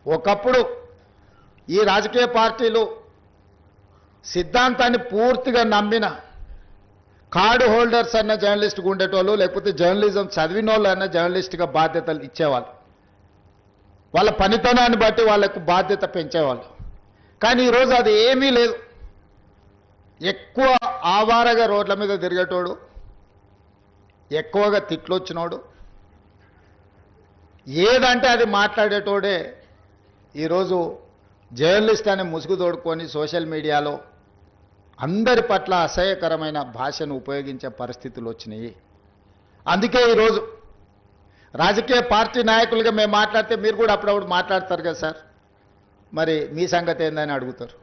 ఒకప్పుడు ఈ రాజకీయ పార్టీలు సిద్ధాంతాన్ని పూర్తిగా నమ్మిన కార్డు హోల్డర్స్ అన్న జర్నలిస్ట్గా ఉండేటోళ్ళు, లేకపోతే జర్నలిజం చదివిన వాళ్ళు అన్న జర్నలిస్ట్గా బాధ్యతలు ఇచ్చేవాళ్ళు. వాళ్ళ పనితనాన్ని బట్టి వాళ్ళకు బాధ్యత పెంచేవాళ్ళు. కానీ ఈరోజు అది ఏమీ లేదు. ఎక్కువ ఆవారగా రోడ్ల మీద తిరిగేటోడు, ఎక్కువగా తిట్లు వచ్చినోడు, ఏదంటే అది మాట్లాడేటోడే ఈరోజు జర్నలిస్ట్ అనే ముసుగు తోడుకొని సోషల్ మీడియాలో అందరి పట్ల అసహ్యకరమైన భాషను ఉపయోగించే పరిస్థితులు వచ్చినాయి. అందుకే ఈరోజు రాజకీయ పార్టీ నాయకులుగా మేము మాట్లాడితే మీరు కూడా అప్పుడప్పుడు మాట్లాడతారు కదా సార్, మరి మీ సంగతి ఏందని అడుగుతారు.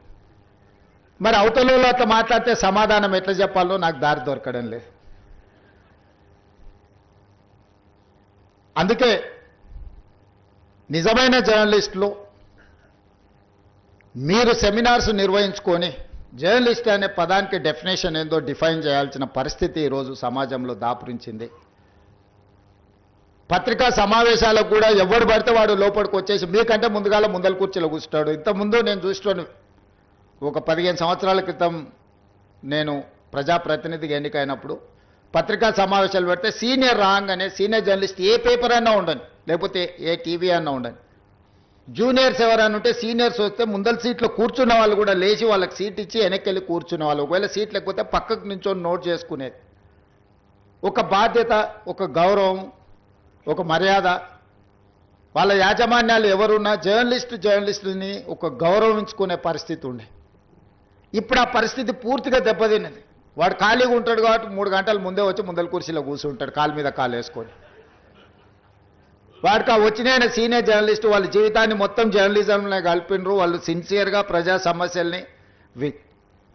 మరి అవతలలో అట్లా మాట్లాడితే సమాధానం ఎట్లా చెప్పాలో నాకు దారి దొరకడం లేదు. అందుకే నిజమైన జర్నలిస్టులు మీరు సెమినార్స్ నిర్వహించుకొని జర్నలిస్ట్ అనే పదానికి డెఫినేషన్ ఏందో డిఫైన్ చేయాల్సిన పరిస్థితి ఈరోజు సమాజంలో దాపురించింది. పత్రికా సమావేశాలకు కూడా ఎవరు పడితే వాడు లోపలికి వచ్చేసి మీకంటే ముందుగాల ముందల కూర్చోలో కూర్చుంటాడు. ఇంతకుముందు నేను చూస్తున్నాను, ఒక 15 సంవత్సరాల క్రితం నేను ప్రజాప్రతినిధిగా ఎన్నికైనప్పుడు పత్రికా సమావేశాలు పెడితే సీనియర్ రాగానే సీనియర్ జర్నలిస్ట్ ఏ పేపర్ అన్నా ఉండని, లేకపోతే ఏ టీవీ అన్నా ఉండని, జూనియర్స్ ఎవరైనా ఉంటే సీనియర్స్ వస్తే ముందల సీట్లో కూర్చున్న వాళ్ళు కూడా లేచి వాళ్ళకి సీట్ ఇచ్చి వెనక్కి వెళ్ళి కూర్చునే వాళ్ళు. ఒకవేళ సీట్ లేకపోతే పక్కకు నించొని నోట్ చేసుకునేది. ఒక బాధ్యత, ఒక గౌరవం, ఒక మర్యాద. వాళ్ళ యాజమాన్యాలు ఎవరున్నా జర్నలిస్టుని ఒక గౌరవించుకునే పరిస్థితి ఉండే. ఇప్పుడు ఆ పరిస్థితి పూర్తిగా దెబ్బతిన్నది. వాడు ఖాళీగా ఉంటాడు కాబట్టి 3 గంటల ముందే వచ్చి ముందల కుర్చీలో కూర్చుంటాడు, కాలు మీద కాలు వేసుకొని. వాడికి ఆ వచ్చిన సీనియర్ జర్నలిస్టు వాళ్ళ జీవితాన్ని మొత్తం జర్నలిజంలో కలిపినరు. వాళ్ళు సిన్సియర్గా ప్రజా సమస్యల్ని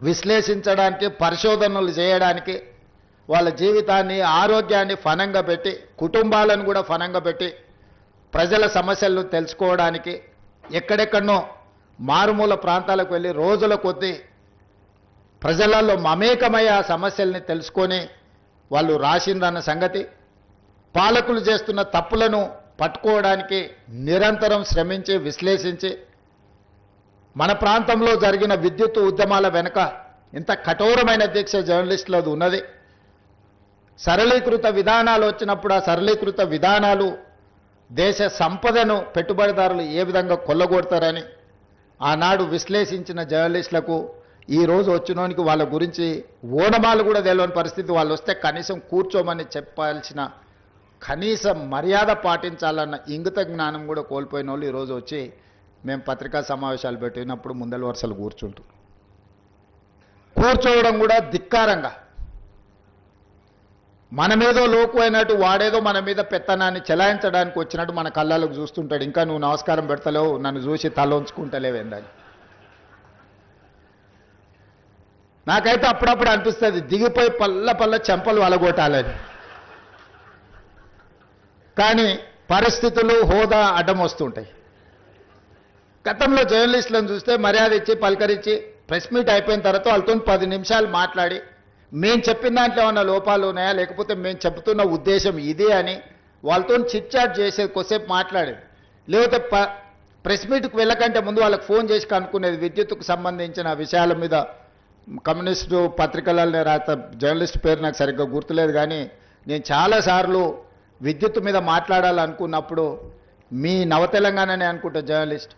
విశ్లేషించడానికి, పరిశోధనలు చేయడానికి, వాళ్ళ జీవితాన్ని, ఆరోగ్యాన్ని ఫనంగా పెట్టి, కుటుంబాలను కూడా ఫనంగా పెట్టి ప్రజల సమస్యలను తెలుసుకోవడానికి ఎక్కడెక్కడనో మారుమూల ప్రాంతాలకు వెళ్ళి రోజుల కొద్దీ ప్రజలలో మమేకమయ్యే ఆ సమస్యల్ని తెలుసుకొని వాళ్ళు రాసిందన్న సంగతి, పాలకులు చేస్తున్న తప్పులను పట్టుకోవడానికి నిరంతరం శ్రమించి విశ్లేషించి మన ప్రాంతంలో జరిగిన విద్యుత్ ఉద్యమాల వెనుక ఇంత కఠోరమైన దీక్ష జర్నలిస్టులది ఉన్నది. సరళీకృత విధానాలు వచ్చినప్పుడు ఆ సరళీకృత విధానాలు దేశ సంపదను పెట్టుబడిదారులు ఏ విధంగా కొల్లగొడతారని ఆనాడు విశ్లేషించిన జర్నలిస్టులకు ఈరోజు వచ్చినోనికి వాళ్ళ గురించి ఓనమాలు కూడా తెలియని పరిస్థితి. వాళ్ళు వస్తే కనీసం కూర్చోమని చెప్పాల్సిన కనీస మర్యాద పాటించాలన్న ఇంగిత జ్ఞానం కూడా కోల్పోయిన వాళ్ళు ఈరోజు వచ్చి మేము పత్రికా సమావేశాలు పెట్టినప్పుడు ముందల వరుసలు కూర్చోవడం కూడా ధిక్కారంగా, మన మీదో లోకు అయినట్టు వాడేదో మన మీద పెత్తనాన్ని చెలాయించడానికి వచ్చినట్టు మన కళ్ళకు చూస్తుంటాడు. ఇంకా నువ్వు నమస్కారం పెడతలేవు, నన్ను చూసి తల ఉంచుకుంటలేవేందని. నాకైతే అప్పుడప్పుడు అనిపిస్తుంది దిగిపోయి పల్ల చెంపలు వలగొట్టాలని. కానీ పరిస్థితులు, హోదా అడ్డం వస్తుంటాయి. గతంలో జర్నలిస్టులను చూస్తే మర్యాద ఇచ్చి పలకరించి ప్రెస్ మీట్ అయిపోయిన తర్వాత వాళ్ళతో 10 నిమిషాలు మాట్లాడి మేము చెప్పిన దాంట్లో ఏమన్నా లోపాలు ఉన్నాయా, లేకపోతే మేము చెబుతున్న ఉద్దేశం ఇదే అని వాళ్ళతో చిట్ చాట్ చేసేది, కొద్దిసేపు మాట్లాడేది. లేకపోతే ప్రెస్ మీట్కి వెళ్ళకంటే ముందు వాళ్ళకి ఫోన్ చేసి కనుక్కునేది. విద్యుత్తుకు సంబంధించిన విషయాల మీద కమ్యూనిస్టు పత్రికలలో రాత జర్నలిస్ట్ పేరు నాకు సరిగ్గా గుర్తులేదు, కానీ నేను చాలాసార్లు విద్యుత్ మీద మాట్లాడాలనుకున్నప్పుడు మీ నవతెలంగాణనే అనుకుంటా జర్నలిస్ట్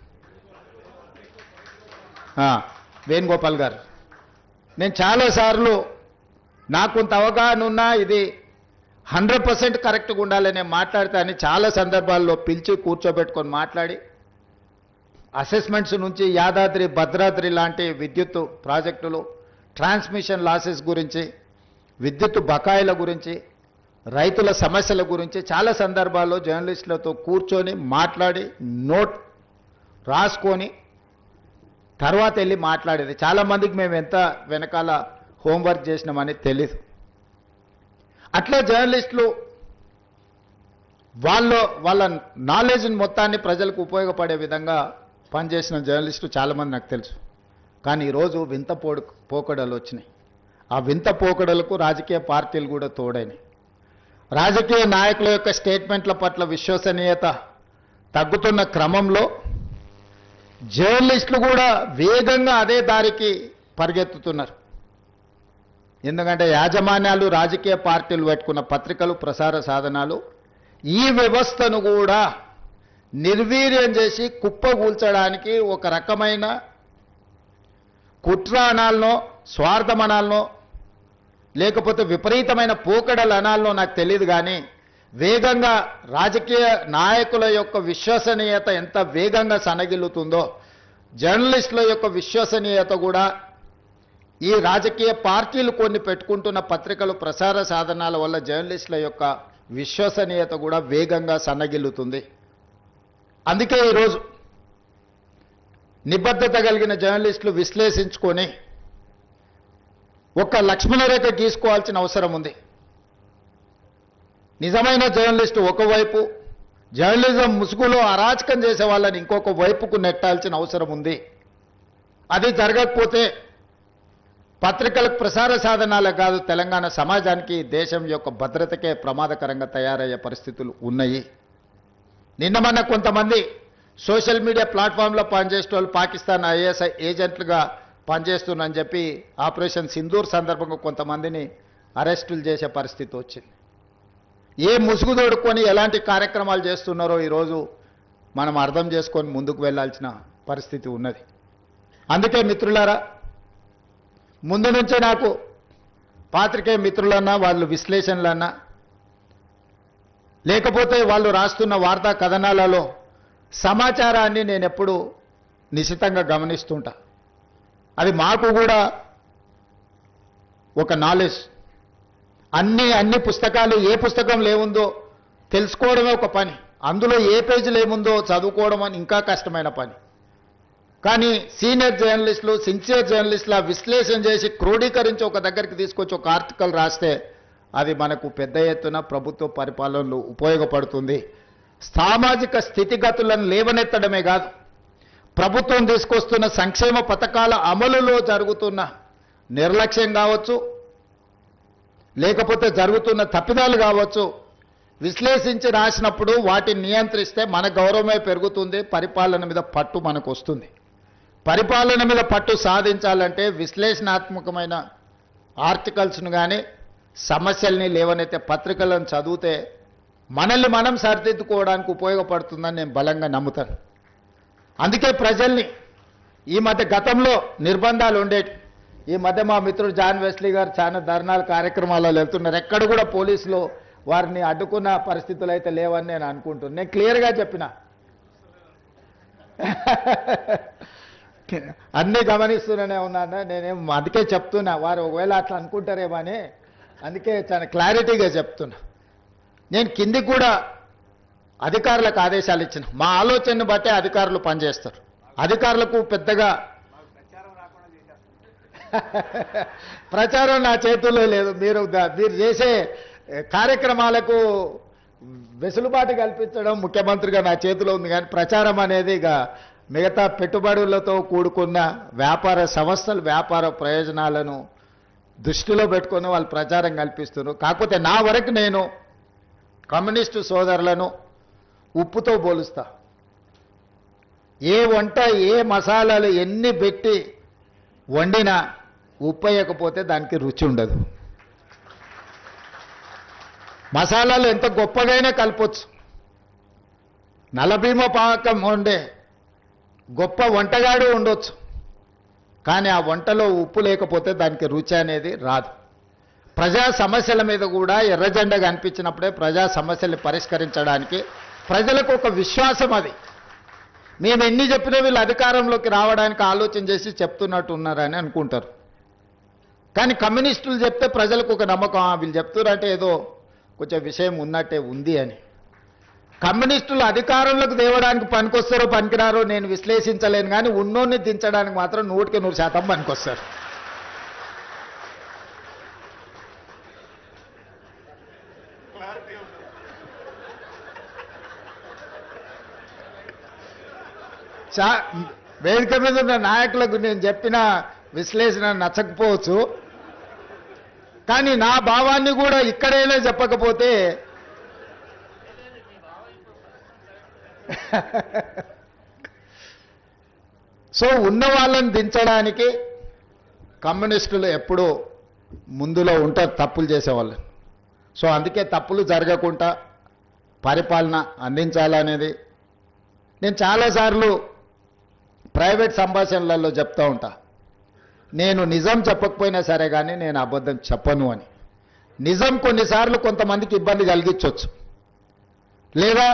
వేణుగోపాల్ గారు, నేను చాలాసార్లు నాకు కొంత అవగాహన ఉన్నా ఇది 100% కరెక్ట్గా ఉండాలని మాట్లాడితే అని చాలా సందర్భాల్లో పిలిచి కూర్చోబెట్టుకొని మాట్లాడి అసెస్మెంట్స్ నుంచి యాదాద్రి, భద్రాద్రి లాంటి విద్యుత్ ప్రాజెక్టులు, ట్రాన్స్మిషన్ లాసెస్ గురించి, విద్యుత్ బకాయిల గురించి, రైతుల సమస్యల గురించి చాలా సందర్భాల్లో జర్నలిస్టులతో కూర్చొని మాట్లాడి నోట్ రాసుకొని తర్వాత వెళ్ళి మాట్లాడేది. చాలామందికి మేము ఎంత వెనకాల హోంవర్క్ చేసినామని తెలీదు. అట్లా జర్నలిస్టులు వాళ్ళ నాలెడ్జ్ని మొత్తాన్ని ప్రజలకు ఉపయోగపడే విధంగా పనిచేసిన జర్నలిస్టులు చాలామంది నాకు తెలుసు. కానీ ఈరోజు వింత పోకడలు వచ్చినాయి. ఆ వింత పోకడలకు రాజకీయ పార్టీలు కూడా తోడైనాయి. రాజకీయ నాయకుల యొక్క స్టేట్మెంట్ల పట్ల విశ్వసనీయత తగ్గుతున్న క్రమంలో జర్నలిస్టులు కూడా వేగంగా అదే దారికి పరిగెత్తుతున్నారు. ఎందుకంటే యాజమాన్యాలు, రాజకీయ పార్టీలు పెట్టుకున్న పత్రికలు, ప్రసార సాధనాలు ఈ వ్యవస్థను కూడా నిర్వీర్యం చేసి కుప్పగూల్చడానికి ఒక రకమైన కుట్ర అనాలనో, స్వార్థం అనాలనో, లేకపోతే విపరీతమైన పోకడలు అనాలనో నాకు తెలియదు. కానీ వేగంగా రాజకీయ నాయకుల యొక్క విశ్వసనీయత ఎంత వేగంగా సన్నగిల్లుతుందో, జర్నలిస్టుల యొక్క విశ్వసనీయత కూడా ఈ రాజకీయ పార్టీలు కొన్ని పెట్టుకుంటున్న పత్రికలు, ప్రసార సాధనాల వల్ల జర్నలిస్టుల యొక్క విశ్వసనీయత కూడా వేగంగా సన్నగిల్లుతుంది. అందుకే ఈరోజు నిబద్ధత కలిగిన జర్నలిస్టులు విశ్లేషించుకొని ఒక లక్ష్మణరేఖ గీసుకోవాల్సిన అవసరం ఉంది. నిజమైన జర్నలిస్టు ఒకవైపు, జర్నలిజం ముసుగులో అరాచకం చేసే వాళ్ళని ఇంకొక వైపుకు నెట్టాల్సిన అవసరం ఉంది. అది జరగకపోతే పత్రికలకు, ప్రసార సాధనాలకు కాదు, తెలంగాణ సమాజానికి, దేశం యొక్క భద్రతకే ప్రమాదకరంగా తయారయ్యే పరిస్థితులు ఉన్నాయి. నిన్న మొన్న కొంతమంది సోషల్ మీడియా ప్లాట్ఫామ్లో పనిచేసే వాళ్ళు పాకిస్తాన్ ఐఏఎస్ ఏజెంట్లుగా పనిచేస్తున్నారని చెప్పి ఆపరేషన్ సింధూర్ సందర్భంగా కొంతమందిని అరెస్టులు చేసే పరిస్థితి వచ్చింది. ఏ ముసుగు తోడుకొని ఎలాంటి కార్యక్రమాలు చేస్తున్నారో ఈరోజు మనం అర్థం చేసుకొని ముందుకు వెళ్ళాల్సిన పరిస్థితి ఉన్నది. అందుకే మిత్రులారా, ముందు నుంచే నాకు పాత్రికేయ మిత్రులన్నా, వాళ్ళు విశ్లేషణలన్నా, లేకపోతే వాళ్ళు రాస్తున్న వార్తా కథనాలలో సమాచారాన్ని నేను ఎప్పుడు నిశితంగా గమనిస్తుంటా. అది మాకు కూడా ఒక నాలెడ్జ్. అన్ని పుస్తకాలు, ఏ పుస్తకంలో ఏముందో తెలుసుకోవడమే ఒక పని, అందులో ఏ పేజీలో ఏముందో చదువుకోవడం అని ఇంకా కష్టమైన పని. కానీ సీనియర్ జర్నలిస్టులు, సిన్సియర్ జర్నలిస్టులు ఆ విశ్లేషణ చేసి క్రోడీకరించి ఒక దగ్గరికి తీసుకొచ్చి ఒక ఆర్టికల్ రాస్తే అది మనకు పెద్ద ఎత్తున ప్రభుత్వ పరిపాలనలో ఉపయోగపడుతుంది. సామాజిక స్థితిగతులను లేవనెత్తడమే కాదు, ప్రభుత్వం తీసుకొస్తున్న సంక్షేమ పథకాల అమలులో జరుగుతున్న నిర్లక్ష్యం కావచ్చు, లేకపోతే జరుగుతున్న తప్పిదాలు కావచ్చు, విశ్లేషించి రాసినప్పుడు వాటిని నియంత్రిస్తే మన గౌరవమే పెరుగుతుంది, పరిపాలన మీద పట్టు మనకు వస్తుంది. పరిపాలన మీద పట్టు సాధించాలంటే విశ్లేషణాత్మకమైన ఆర్టికల్స్ను కానీ, సమస్యల్ని లేవనైతే పత్రికలను చదివితే మనల్ని మనం సరిదిద్దుకోవడానికి ఉపయోగపడుతుందని నేను బలంగా నమ్ముతాను. అందుకే ప్రజల్ని ఈ మధ్య, గతంలో నిర్బంధాలు ఉండేవి, ఈ మధ్య మా మిత్రుడు జాన్ వెస్లీ గారు చాలా ధర్నాల కార్యక్రమాల్లో వెళ్తున్నారు. ఎక్కడ కూడా పోలీసులు వారిని అడ్డుకున్న పరిస్థితులు అయితే లేవని నేను అనుకుంటున్నాను. నేను క్లియర్గా చెప్పిన, అన్నీ గమనిస్తూనే ఉన్నాను. నేనేం అందుకే చెప్తున్నా, వారు ఒకవేళ అట్లా అనుకుంటారేమో అని, అందుకే చాలా క్లారిటీగా చెప్తున్నా. నేను కిందికి కూడా అధికారులకు ఆదేశాలు ఇచ్చిన, మా ఆలోచనను బట్టే అధికారులు పనిచేస్తారు. అధికారులకు పెద్దగా ప్రచారం నా చేతుల్లో లేదు. మీరు చేసే కార్యక్రమాలకు వెసులుబాటు కల్పించడం ముఖ్యమంత్రిగా నా చేతిలో ఉంది. కానీ ప్రచారం అనేది ఇక మిగతా పెట్టుబడులతో కూడుకున్న వ్యాపార సంస్థలు, వ్యాపార ప్రయోజనాలను దృష్టిలో పెట్టుకొని వాళ్ళు ప్రచారం కల్పిస్తున్నారు. కాకపోతే నా వరకు నేను కమ్యూనిస్టు సోదరులను ఉప్పుతో పోలుస్తా. ఏ వంట, ఏ మసాలాలు ఎన్ని పెట్టి వండినా ఉప్పు వేయకపోతే దానికి రుచి ఉండదు. మసాలాలు ఎంత గొప్పగానే కలపొచ్చు. నలభీమ పాకం వండే గొప్ప వంటగాడు ఉండొచ్చు, కానీ ఆ వంటలో ఉప్పు లేకపోతే దానికి రుచి అనేది రాదు. ప్రజా సమస్యల మీద కూడా ఎర్రజెండా కనిపించినప్పుడే ప్రజా సమస్యల్ని పరిష్కరించడానికి ప్రజలకు ఒక విశ్వాసం. అది మేము ఎన్ని చెప్పినా వీళ్ళు అధికారంలోకి రావడానికి ఆలోచన చేసి చెప్తున్నట్టు ఉన్నారని అనుకుంటారు. కానీ కమ్యూనిస్టులు చెప్తే ప్రజలకు ఒక నమ్మకం, వీళ్ళు చెప్తున్నారంటే ఏదో కొంచెం విషయం ఉన్నట్టే ఉంది అని. కమ్యూనిస్టులు అధికారంలోకి తేవడానికి పనికొస్తారో పనికిరారో నేను విశ్లేషించలేను, కానీ ఉన్నోన్ని దించడానికి మాత్రం 100% పనికొస్తారు. వేదిక మీద ఉన్న నాయకులకు నేను చెప్పిన విశ్లేషణ నచ్చకపోవచ్చు, కానీ నా భావాన్ని కూడా ఇక్కడైనా చెప్పకపోతే సో ఉన్న వాళ్ళని దించడానికి కమ్యూనిస్టులు ఎప్పుడూ ముందులో ఉంటారు తప్పులు చేసేవాళ్ళు. సో అందుకే తప్పులు జరగకుండా పరిపాలన అందించాలనేది నేను చాలాసార్లు ప్రైవేట్ సంభాషణలలో చెప్తూ ఉంటా. నేను నిజం చెప్పకపోయినా సరే కానీ నేను అబద్ధం చెప్పను అని. నిజం కొన్నిసార్లు కొంతమందికి ఇబ్బంది కలిగించవచ్చు, లేదా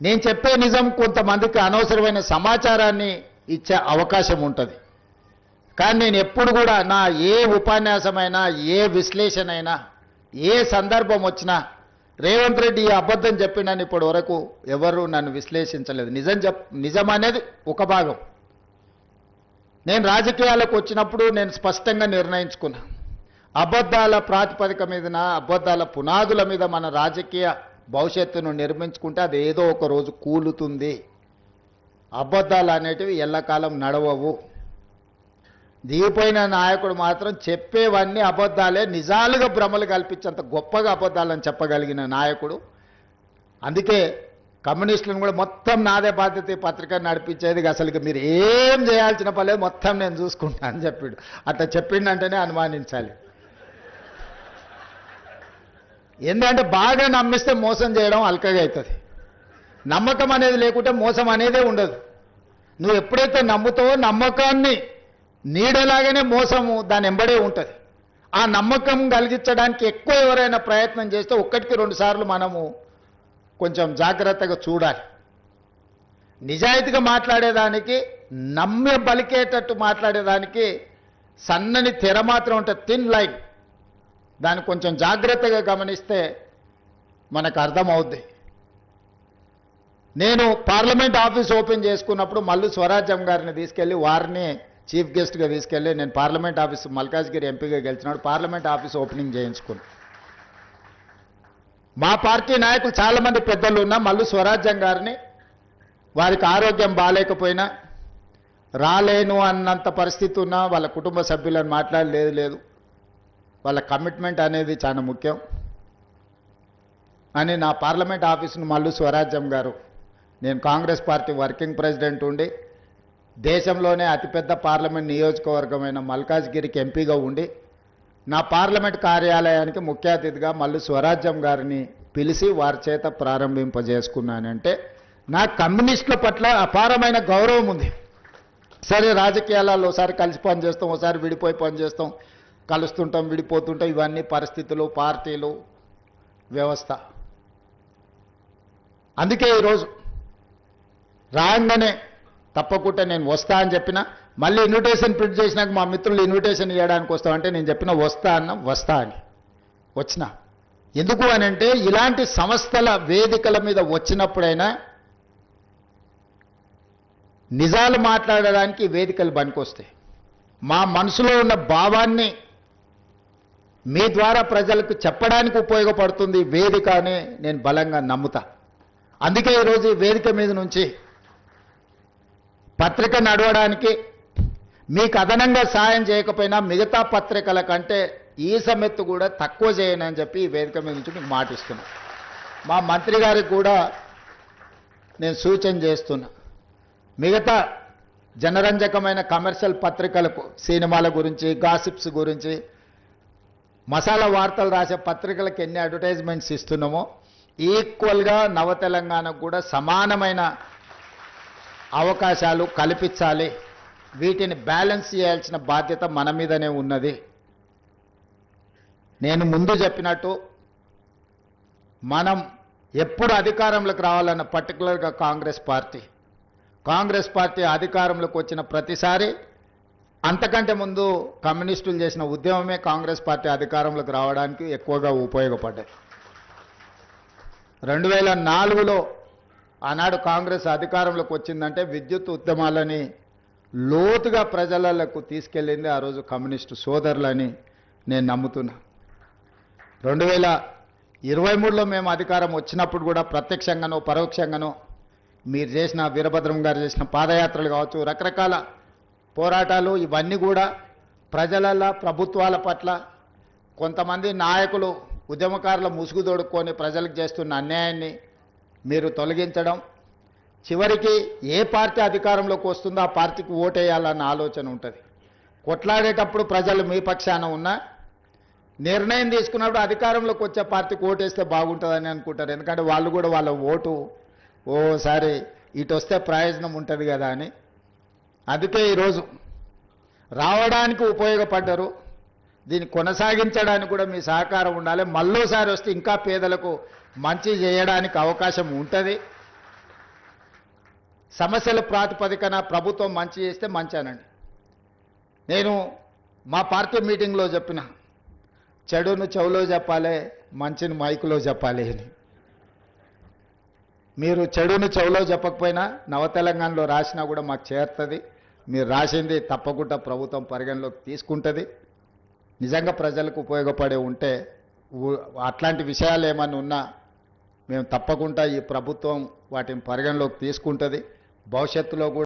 నేను చెప్పే నిజం కొంతమందికి అనవసరమైన సమాచారాన్ని ఇచ్చే అవకాశం ఉంటుంది. కానీ నేను ఎప్పుడు కూడా నా ఏ ఉపన్యాసమైనా, ఏ విశ్లేషణ అయినా, ఏ సందర్భం వచ్చినా రేవంత్ రెడ్డి ఈ అబద్ధం చెప్పినని ఇప్పటి వరకు ఎవరు నన్ను విశ్లేషించలేదు. నిజం అనేది ఒక భాగం. నేను రాజకీయాలకు వచ్చినప్పుడు నేను స్పష్టంగా నిర్ణయించుకున్నా, అబద్ధాల ప్రాతిపదిక మీదన, అబద్ధాల పునాదుల మీద మన రాజకీయ భవిష్యత్తును నిర్మించుకుంటే అది ఏదో ఒక రోజు కూలుతుంది. అబద్ధాలు అనేటివి ఎల్లకాలం నడవవు. దిగిపోయిన నాయకుడు మాత్రం చెప్పేవన్నీ అబద్ధాలే, నిజాలుగా భ్రమలు కల్పించేంత గొప్పగా అబద్ధాలని చెప్పగలిగిన నాయకుడు. అందుకే కమ్యూనిస్టులను కూడా మొత్తం నాదే బాధ్యత పత్రిక నడిపించేది, అసలు మీరు ఏం చేయాల్సిన పర్లేదు, మొత్తం నేను చూసుకుంటా అని చెప్పాడు. అట్లా చెప్పిండంటేనే అనుమానించాలి. ఎందుకంటే బాగా నమ్మిస్తే మోసం చేయడం అల్కగా అవుతుంది. నమ్మకం అనేది లేకుంటే మోసం అనేదే ఉండదు. నువ్వు ఎప్పుడైతే నమ్ముతావో నమ్మకాన్ని నీడలాగానే మోసము దాని ఎంబడే ఉంటుంది. ఆ నమ్మకం కలిగించడానికి ఎక్కువ ఎవరైనా ప్రయత్నం చేస్తే ఒక్కటికి 2 సార్లు మనము కొంచెం జాగ్రత్తగా చూడాలి. నిజాయితీగా మాట్లాడేదానికి, నమ్మి బలికేటట్టు మాట్లాడేదానికి సన్నని తెర మాత్రం ఉంటుంది, థిన్ లైన్. దాన్ని కొంచెం జాగ్రత్తగా గమనిస్తే మనకు అర్థమవుద్ది. నేను పార్లమెంట్ ఆఫీస్ ఓపెన్ చేసుకున్నప్పుడు మల్లు స్వరాజ్యం గారిని తీసుకెళ్ళి, వారిని చీఫ్ గెస్ట్గా తీసుకెళ్ళి, నేను పార్లమెంట్ ఆఫీస్ మల్కాజ్గిరి ఎంపీగా గెలిచినాడు, పార్లమెంట్ ఆఫీస్ ఓపెనింగ్ చేయించుకున్నాను. మా పార్టీ నాయకులు చాలామంది పెద్దలు ఉన్నా మల్లు స్వరాజ్యం గారిని, వారికి ఆరోగ్యం బాగాలేకపోయినా, రాలేను అన్నంత పరిస్థితి ఉన్నా వాళ్ళ కుటుంబ సభ్యులను మాట్లాడలేదు, వాళ్ళ కమిట్మెంట్ అనేది చాలా ముఖ్యం అని నా పార్లమెంట్ ఆఫీసును మల్లు స్వరాజ్యం గారు, నేను కాంగ్రెస్ పార్టీ వర్కింగ్ ప్రెసిడెంట్ ఉండి దేశంలోనే అతిపెద్ద పార్లమెంట్ నియోజకవర్గమైన మల్కాజ్గిరికి ఎంపీగా ఉండి నా పార్లమెంట్ కార్యాలయానికి ముఖ్య అతిథిగా మల్లు స్వరాజ్యం గారిని పిలిచి వారి చేత ప్రారంభింపజేసుకున్నానంటే నా కమ్యూనిస్టుల పట్ల అపారమైన గౌరవం ఉంది. సరే, రాజకీయాలలో ఒకసారి కలిసి పనిచేస్తాం, ఒకసారి విడిపోయి పనిచేస్తాం, కలుస్తుంటాం, విడిపోతుంటాం, ఇవన్నీ పరిస్థితులు, పార్టీలు, వ్యవస్థ. అందుకే ఈరోజు రాగానే తప్పకుండా నేను వస్తా అని చెప్పిన, మళ్ళీ ఇన్విటేషన్ ప్రింట్ చేసినాక మా మిత్రులు ఇన్విటేషన్ ఇవ్వడానికి వస్తామంటే నేను చెప్పిన వస్తా అని వచ్చిన. ఎందుకు అని అంటే ఇలాంటి సంస్థల వేదికల మీద వచ్చినప్పుడైనా నిజాలు మాట్లాడడానికి వేదికలు పనికొస్తాయి. మా మనసులో ఉన్న భావాన్ని మీ ద్వారా ప్రజలకు చెప్పడానికి ఉపయోగపడుతుంది వేదిక అని నేను బలంగా నమ్ముతా. అందుకే ఈరోజు ఈ వేదిక మీద నుంచి పత్రిక నడవడానికి మీకు అదనంగా సాయం చేయకపోయినా మిగతా పత్రికల కంటే ఈ సమెత్తు కూడా తక్కువ చేయనని చెప్పి ఈ వేదిక మీద నుంచి మీకు మాటిస్తున్నా. మా మంత్రి గారికి కూడా నేను సూచన చేస్తున్నా, మిగతా జనరంజకమైన కమర్షియల్ పత్రికలకు, సినిమాల గురించి, గాసిప్స్ గురించి, మసాలా వార్తలు రాసే పత్రికలకు ఎన్ని అడ్వర్టైజ్మెంట్స్ ఇస్తున్నామో ఈక్వల్గా నవ తెలంగాణకు కూడా సమానమైన అవకాశాలు కల్పించాలి. వీటిని బ్యాలెన్స్ చేయాల్సిన బాధ్యత మన మీదనే ఉన్నది. నేను ముందు చెప్పినట్టు మనం ఎప్పుడు అధికారంలోకి రావాలన్న పర్టికులర్గా కాంగ్రెస్ పార్టీ అధికారంలోకి వచ్చిన ప్రతిసారి అంతకంటే ముందు కమ్యూనిస్టులు చేసిన ఉద్యమమే కాంగ్రెస్ పార్టీ అధికారంలోకి రావడానికి ఎక్కువగా ఉపయోగపడ్డాయి. 2004లో ఆనాడు కాంగ్రెస్ అధికారంలోకి వచ్చిందంటే విద్యుత్ ఉద్యమాలని లోతుగా ప్రజలకు తీసుకెళ్ళింది ఆ రోజు కమ్యూనిస్టు సోదరులని నేను నమ్ముతున్నా. 2023లో మేము అధికారం వచ్చినప్పుడు కూడా ప్రత్యక్షంగానో పరోక్షంగానో మీరు చేసిన, వీరభద్రం గారు చేసిన పాదయాత్రలు కావచ్చు, రకరకాల పోరాటాలు, ఇవన్నీ కూడా ప్రజల, ప్రభుత్వాల పట్ల కొంతమంది నాయకులు, ఉద్యమకారుల ముసుగు తొడుక్కొని ప్రజలకు చేస్తున్న అన్యాయాన్ని మీరు తొలగించడం, చివరికి ఏ పార్టీ అధికారంలోకి వస్తుందో ఆ పార్టీకి ఓటేయాలన్న ఆలోచన ఉంటుంది. కొట్లాడేటప్పుడు ప్రజలు మీ పక్షాన ఉన్నా నిర్ణయం తీసుకున్నప్పుడు అధికారంలోకి వచ్చే పార్టీకి ఓటేస్తే బాగుంటుందని అనుకుంటారు. ఎందుకంటే వాళ్ళు కూడా వాళ్ళ ఓటు ఓసారి ఇటు వస్తే ప్రయోజనం ఉంటుంది కదా అని. అందుకే ఈరోజు రావడానికి ఉపయోగపడ్డారు. దీన్ని కొనసాగించడానికి కూడా మీ సహకారం ఉండాలి. మళ్ళోసారి వస్తే ఇంకా పేదలకు మంచి చేయడానికి అవకాశం ఉంటుంది. సమస్యల ప్రాతిపదికన ప్రభుత్వం మంచి చేస్తే మంచి అనండి. నేను మా పార్టీ మీటింగ్లో చెప్పిన చెడును చెవులో చెప్పాలి, మంచిని మైకులో చెప్పాలి అని. మీరు చెడును చెవులో చెప్పకపోయినా నవ తెలంగాణలో రాసినా కూడా మాకు చేరుతుంది. మీరు రాసింది తప్పకుండా ప్రభుత్వం పరిగణలోకి తీసుకుంటుంది. నిజంగా ప్రజలకు ఉపయోగపడే ఉంటే అట్లాంటి విషయాలు ఏమన్నా ఉన్నా మేము తప్పకుండా ఈ ప్రభుత్వం వాటిని పరిగణలోకి తీసుకుంటుంది. భవిష్యత్తులో కూడా